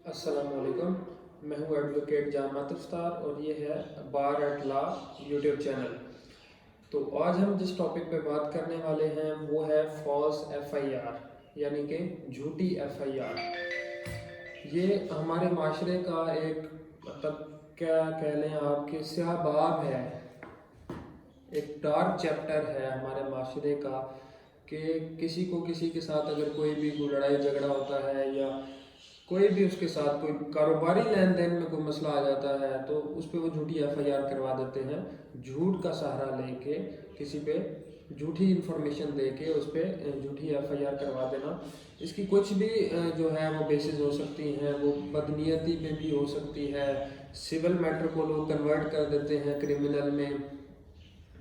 अस्सलाम वालेकुम। मैं हूँ एडवोकेट जामत अफ्तार और ये है बार एट लॉ यूट्यूब चैनल। तो आज हम जिस टॉपिक पे बात करने वाले हैं वो है फॉल्स एफआईआर, यानी कि झूठी एफआईआर। ये हमारे माशरे का एक मतलब क्या कह लें आप कि स्याह बाब है, एक डार्क चैप्टर है हमारे माशरे का कि किसी को किसी के साथ अगर कोई भी कोई लड़ाई झगड़ा होता है या कोई भी उसके साथ कोई कारोबारी लेन देन में कोई मसला आ जाता है तो उस पर वो झूठी एफआईआर करवा देते हैं। झूठ का सहारा लेके किसी पे झूठी इंफॉर्मेशन दे के उस पर झूठी एफआईआर करवा देना, इसकी कुछ भी जो है वो बेसिस हो सकती हैं। वो बदनीयती पे भी हो सकती है, सिविल मैटर को लोग कन्वर्ट कर देते हैं क्रिमिनल में,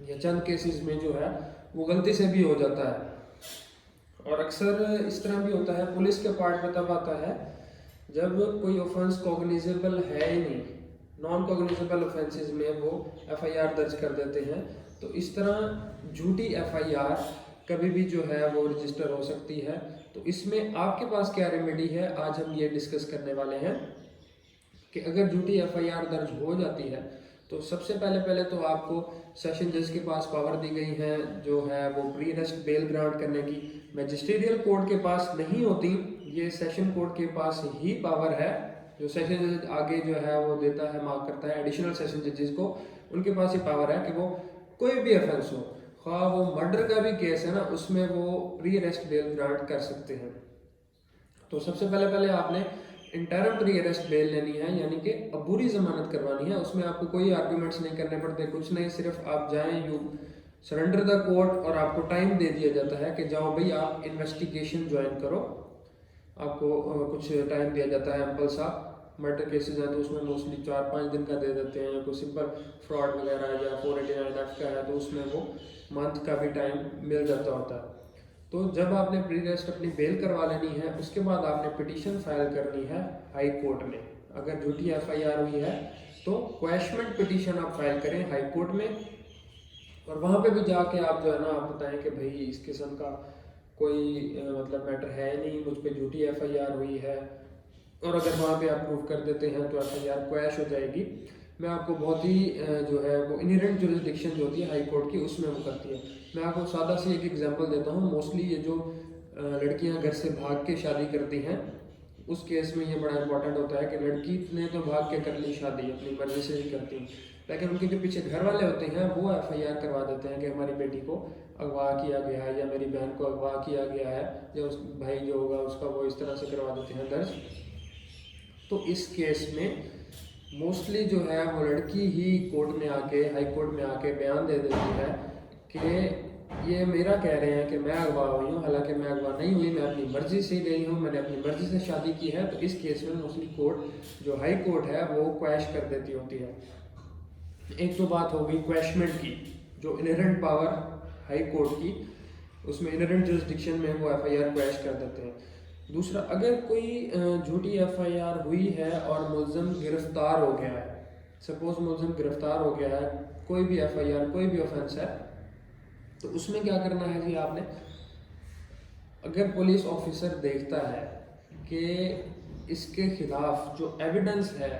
या चंद केसेस में जो है वो गलती से भी हो जाता है। और अक्सर इस तरह भी होता है, पुलिस के पार्ट में तब आता है जब कोई ऑफेंस कॉग्निजेबल है ही नहीं, नॉन कॉग्निजेबल ऑफेंसेस में वो एफआईआर दर्ज कर देते हैं। तो इस तरह झूठी एफआईआर कभी भी जो है वो रजिस्टर हो सकती है। तो इसमें आपके पास क्या रेमेडी है, आज हम ये डिस्कस करने वाले हैं कि अगर झूठी एफआईआर दर्ज हो जाती है तो सबसे पहले तो आपको सेशन जज के पास पावर दी गई है जो है वो प्री अरेस्ट बेल ग्रांट करने की। मैजिस्ट्रियल कोर्ट के पास नहीं होती, ये सेशन कोर्ट के पास ही पावर है। जो सेशन जज आगे जो है वो देता है, मार्क करता है एडिशनल सेशन जजेस को, उनके पास ही पावर है कि वो कोई भी ऑफेंस हो, ख्वाह वो मर्डर का भी केस है ना, उसमें वो प्री अरेस्ट बेल ग्रांट कर सकते हैं। तो सबसे पहले आपने इंटरम प्री अरेस्ट बेल लेनी है, यानी कि अबूरी जमानत करवानी है। उसमें आपको कोई आर्ग्यूमेंट्स नहीं करने पड़ते, कुछ नहीं, सिर्फ आप जाएं, यू सरेंडर द कोर्ट और आपको टाइम दे दिया जाता है कि जाओ भाई आप इन्वेस्टिगेशन ज्वाइन करो। आपको कुछ टाइम दिया जाता है एम्पल सा। मर्डर केसेज हैं तो उसमें मोस्टली 4-5 दिन का दे देते हैं, कोई सिंपल फ्रॉड वगैरह या 489F का है तो उसमें वो मंथ का भी टाइम मिल जाता होता है। तो जब आपने प्री अरेस्ट अपनी बेल करवा लेनी है उसके बाद आपने पिटीशन फाइल करनी है हाई कोर्ट में। अगर झूठी एफआईआर हुई है तो क्वैशमेंट पिटीशन आप फाइल करें हाई कोर्ट में, और वहाँ पे भी जाके आप जो है ना आप बताएं कि भाई इस किस्म का कोई मतलब मैटर है नहीं, मुझ पे झूठी एफआईआर हुई है। और अगर वहाँ पे आप प्रूव कर देते हैं तो एफआईआर क्वैश हो जाएगी। मैं आपको बहुत ही जो है वो इनहेरेंट जुरिसडिक्शन जो होती है हाई कोर्ट की उसमें वो करती है। मैं आपको सादा सी एक एग्जांपल देता हूँ। मोस्टली ये जो लड़कियां घर से भाग के शादी करती हैं उस केस में ये बड़ा इंपॉर्टेंट होता है कि लड़की ने तो भाग के कर ली शादी, अपनी मर्जी से ही करती, लेकिन उनके जो पीछे घर वाले होते हैं वो एफआईआर करवा देते हैं कि हमारी बेटी को अगवा किया गया है या मेरी बहन को अगवा किया गया है, या उस भाई जो होगा उसका वो इस तरह से करवा देते हैं दर्ज। तो इस केस में मोस्टली जो है वो लड़की ही कोर्ट में आके हाई कोर्ट में आके बयान दे देती है कि ये मेरा कह रहे हैं कि मैं अगवा हुई हूँ, हालांकि मैं अगवा नहीं हुई, मैं अपनी मर्जी से गई हूँ, मैंने अपनी मर्जी से शादी की है। तो इस केस में मोस्टली कोर्ट जो हाई कोर्ट है वो क्वैश कर देती होती है। एक तो बात हो गई क्वैशमेंट की, जो इनहेरेंट पावर हाई कोर्ट की, उसमें इनहेरेंट जुरिसडिक्शन में वो एफआईआर क्वैश कर देते हैं। दूसरा, अगर कोई झूठी एफआईआर हुई है और मुलजम गिरफ्तार हो गया है, सपोज मुलजम गिरफ्तार हो गया है, कोई भी एफआईआर कोई भी ऑफेंस है, तो उसमें क्या करना है जी आपने, अगर पुलिस ऑफिसर देखता है कि इसके खिलाफ जो एविडेंस है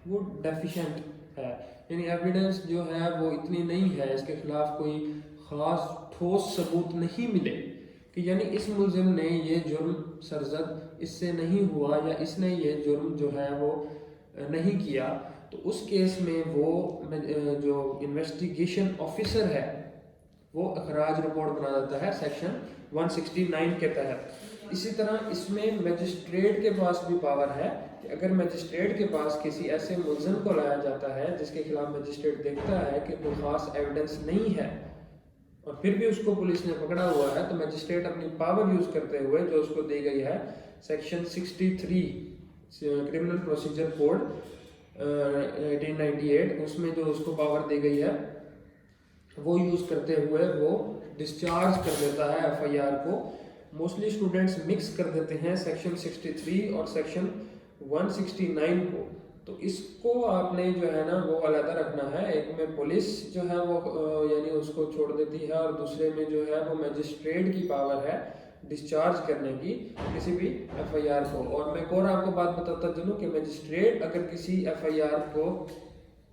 वो डेफिशिएंट है, यानी एविडेंस जो है वो इतनी नहीं है, इसके खिलाफ कोई ख़ास ठोस सबूत नहीं मिले कि यानी इस मुलजिम ने ये जुर्म सरजद इससे नहीं हुआ या इसने ये जुर्म जो है वो नहीं किया, तो उस केस में वो जो इन्वेस्टिगेशन ऑफिसर है वो अखराज रिपोर्ट बना देता है सेक्शन 169 के तहत। इसी तरह इसमें मजिस्ट्रेट के पास भी पावर है कि अगर मजिस्ट्रेट के पास किसी ऐसे मुलजिम को लाया जाता है जिसके खिलाफ मजिस्ट्रेट देखता है कि कोई खास एविडेंस नहीं है और फिर भी उसको पुलिस ने पकड़ा हुआ है, तो मजिस्ट्रेट अपनी पावर यूज करते हुए जो उसको दी गई है सेक्शन 63 क्रिमिनल प्रोसीजर कोड 1898, उसमें जो उसको पावर दी गई है वो यूज करते हुए वो डिस्चार्ज कर देता है एफआईआर को। मोस्टली स्टूडेंट्स मिक्स कर देते हैं सेक्शन 63 और सेक्शन 169 को, तो इसको आपने जो है ना वो अलग रखना है। एक में पुलिस जो है वो यानी उसको छोड़ देती है और दूसरे में जो है वो मजिस्ट्रेट की पावर है डिस्चार्ज करने की किसी भी एफआईआर को। और मैं एक और आपको बात बताता चलूँ कि मजिस्ट्रेट अगर किसी एफआईआर को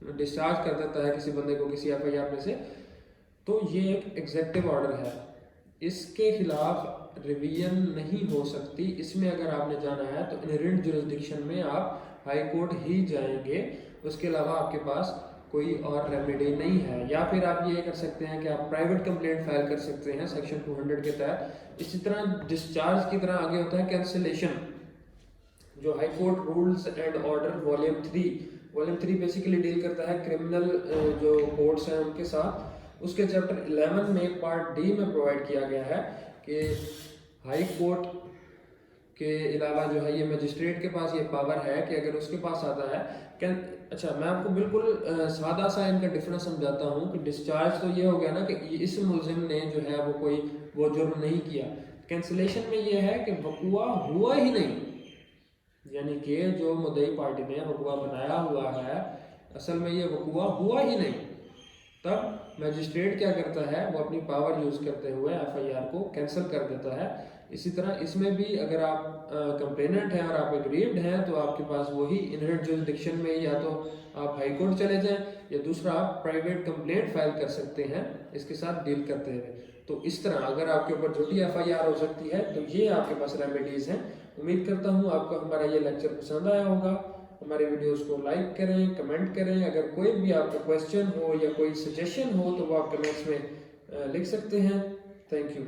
डिस्चार्ज कर देता है किसी बंदे को किसी एफआईआर में से, तो ये एक एग्जेक्टिव ऑर्डर है, इसके खिलाफ रिवीजन नहीं हो सकती। इसमें अगर आपने जाना है तो इनहेरेंट जुरिस्डिक्शन में आप हाई कोर्ट ही जाएंगे, उसके अलावा आपके पास कोई और रेमेडी नहीं है। या फिर आप ये कर सकते हैं कि आप प्राइवेट कंप्लेंट फाइल कर सकते हैं सेक्शन 200 के तहत। इसी तरह डिस्चार्ज की तरह आगे होता है कैंसिलेशन, जो high court rules and order volume 3 basically deal करता है क्रिमिनल जो कोर्ट्स हैं उनके साथ। उसके चैप्टर 11 में पार्ट डी में प्रोवाइड किया गया है कि हाई कोर्ट के अलावा जो है ये मजिस्ट्रेट के पास ये पावर है कि अगर उसके पास आता है अच्छा मैं आपको बिल्कुल सादा सा इनका डिफरेंस समझाता हूँ कि डिस्चार्ज तो ये हो गया ना कि इस मुलजिम ने जो है वो जुर्म नहीं किया। कैंसिलेशन में ये है कि वक़ुआ हुआ ही नहीं, यानी कि जो मुद्दई पार्टी ने वक़ुआ बनाया हुआ है असल में ये वक़ुआ हुआ ही नहीं। तब मजिस्ट्रेट क्या करता है, वो अपनी पावर यूज़ करते हुए एफआईआर को कैंसिल कर देता है। इसी तरह इसमें भी अगर आप कंप्लेनेंट हैं और आप एग्रीव्ड हैं तो आपके पास वही इनहेरेंट जुरिस्डिक्शन में या तो आप हाई कोर्ट चले जाएं या दूसरा आप प्राइवेट कंप्लेंट फाइल कर सकते हैं इसके साथ डील करते हुए। तो इस तरह अगर आपके ऊपर झूठी एफआईआर हो सकती है तो ये आपके पास रेमेडीज़ हैं। उम्मीद करता हूँ आपको हमारा ये लेक्चर पसंद आया होगा। हमारे वीडियोस को लाइक करें, कमेंट करें। अगर कोई भी आपका क्वेश्चन हो या कोई सजेशन हो तो वो आप कमेंट्स में लिख सकते हैं। Thank you.